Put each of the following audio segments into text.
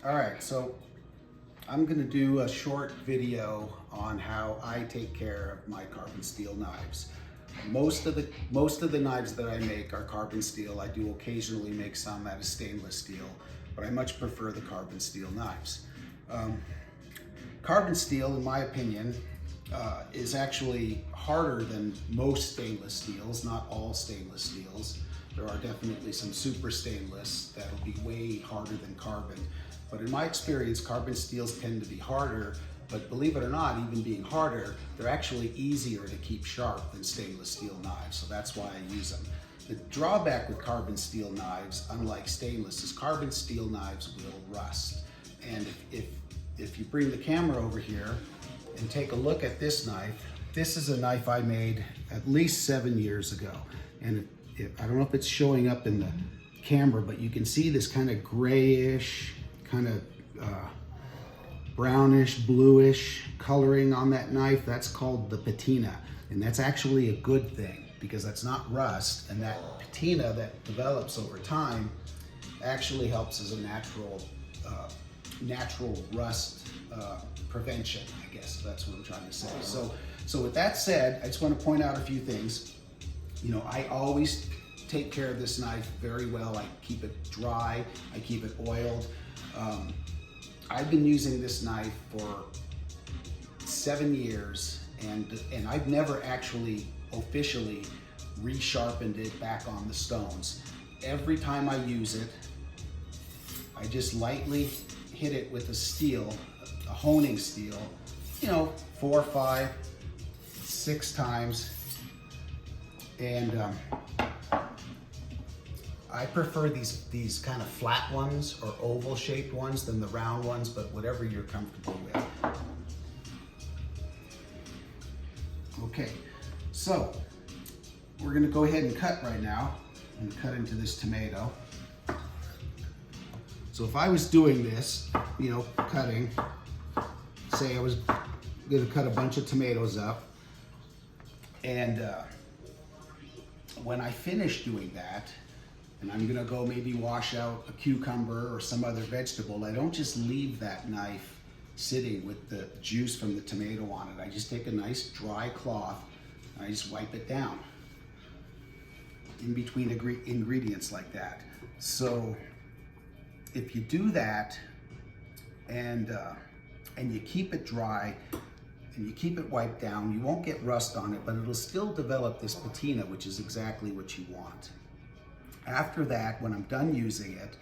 All right, so I'm gonna do a short video on how I take care of my carbon steel knives. Most of the knives that I make are carbon steel. I do occasionally make some out of stainless steel, but I much prefer the carbon steel knives. Um, Carbon steel, in my opinion, is actually harder than most stainless steels, not all stainless steels. There are definitely some super stainless that'll be way harder than carbon. But in my experience, carbon steels tend to be harder, but believe it or not, even being harder, they're actually easier to keep sharp than stainless steel knives, so that's why I use them. The drawback with carbon steel knives, unlike stainless, is carbon steel knives will rust. And if you bring the camera over here and take a look at this knife, this is a knife I made at least 7 years ago. And I don't know if it's showing up in the camera, but you can see this kind of grayish, kind of brownish, bluish coloring on that knife. That's called the patina. And that's actually a good thing because that's not rust. And that patina that develops over time actually helps as a natural rust prevention, I guess that's what I'm trying to say. So with that said, I just want to point out a few things. You know, I always take care of this knife very well. I keep it dry, I keep it oiled. I've been using this knife for 7 years and I've never actually officially resharpened it back on the stones. Every time I use it, I just lightly hit it with a steel, a honing steel, you know, 4, 5, 6 times. And I prefer these kind of flat ones or oval shaped ones than the round ones, but whatever you're comfortable with. Okay, so we're gonna go ahead and cut right now and cut into this tomato. So if I was doing this, you know, cutting, say I was gonna cut a bunch of tomatoes up, and when I finish doing that, and I'm gonna go maybe wash out a cucumber or some other vegetable, I don't just leave that knife sitting with the juice from the tomato on it. I just take a nice dry cloth and I just wipe it down in between ingredients like that. So if you do that and you keep it dry and you keep it wiped down, you won't get rust on it, but it'll still develop this patina, which is exactly what you want. After that, when I'm done using it,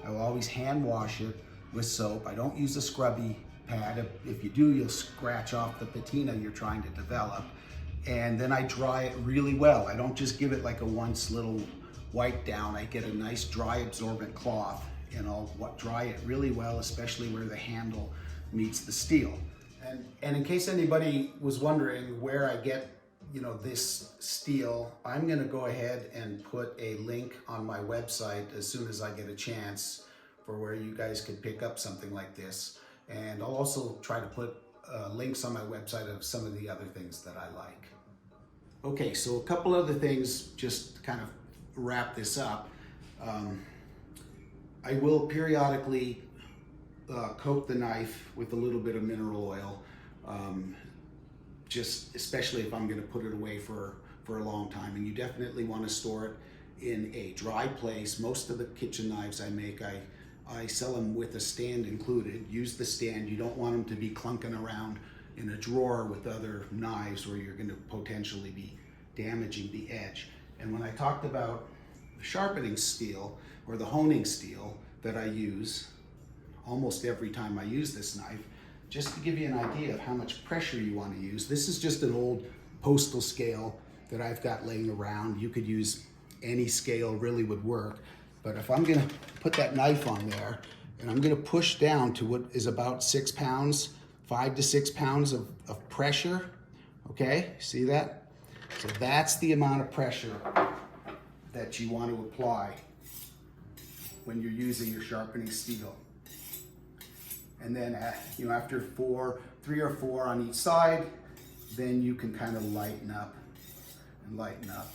I will always hand wash it with soap. I don't use a scrubby pad. If you do, you'll scratch off the patina you're trying to develop. And then I dry it really well. I don't just give it like a once little wipe down. I get a nice dry absorbent cloth and I'll dry it really well, especially where the handle meets the steel. And in case anybody was wondering where I get, you know, this steel, I'm gonna go ahead and put a link on my website as soon as I get a chance for where you guys could pick up something like this. And I'll also try to put links on my website of some of the other things that I like. Okay, so a couple other things just to kind of wrap this up. I will periodically coat the knife with a little bit of mineral oil, just especially if I'm going to put it away for a long time. And you definitely want to store it in a dry place. Most of the kitchen knives I make, I sell them with a stand included. Use the stand. You don't want them to be clunking around in a drawer with other knives where you're going to potentially be damaging the edge. And when I talked about the sharpening steel or the honing steel that I use almost every time I use this knife, just to give you an idea of how much pressure you want to use. This is just an old postal scale that I've got laying around. You could use any scale, really would work. But if I'm gonna put that knife on there and I'm gonna push down to what is about 6 pounds, 5 to 6 pounds of pressure, okay, see that? So that's the amount of pressure that you want to apply when you're using your sharpening steel. And then, you know, after 3 or 4 on each side, then you can kind of lighten up and lighten up.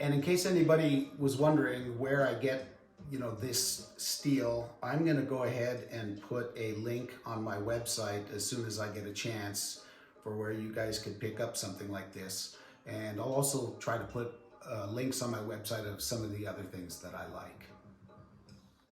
And in case anybody was wondering where I get you know, this steel. I'm gonna go ahead and put a link on my website as soon as I get a chance for where you guys could pick up something like this. And I'll also try to put links on my website of some of the other things that I like.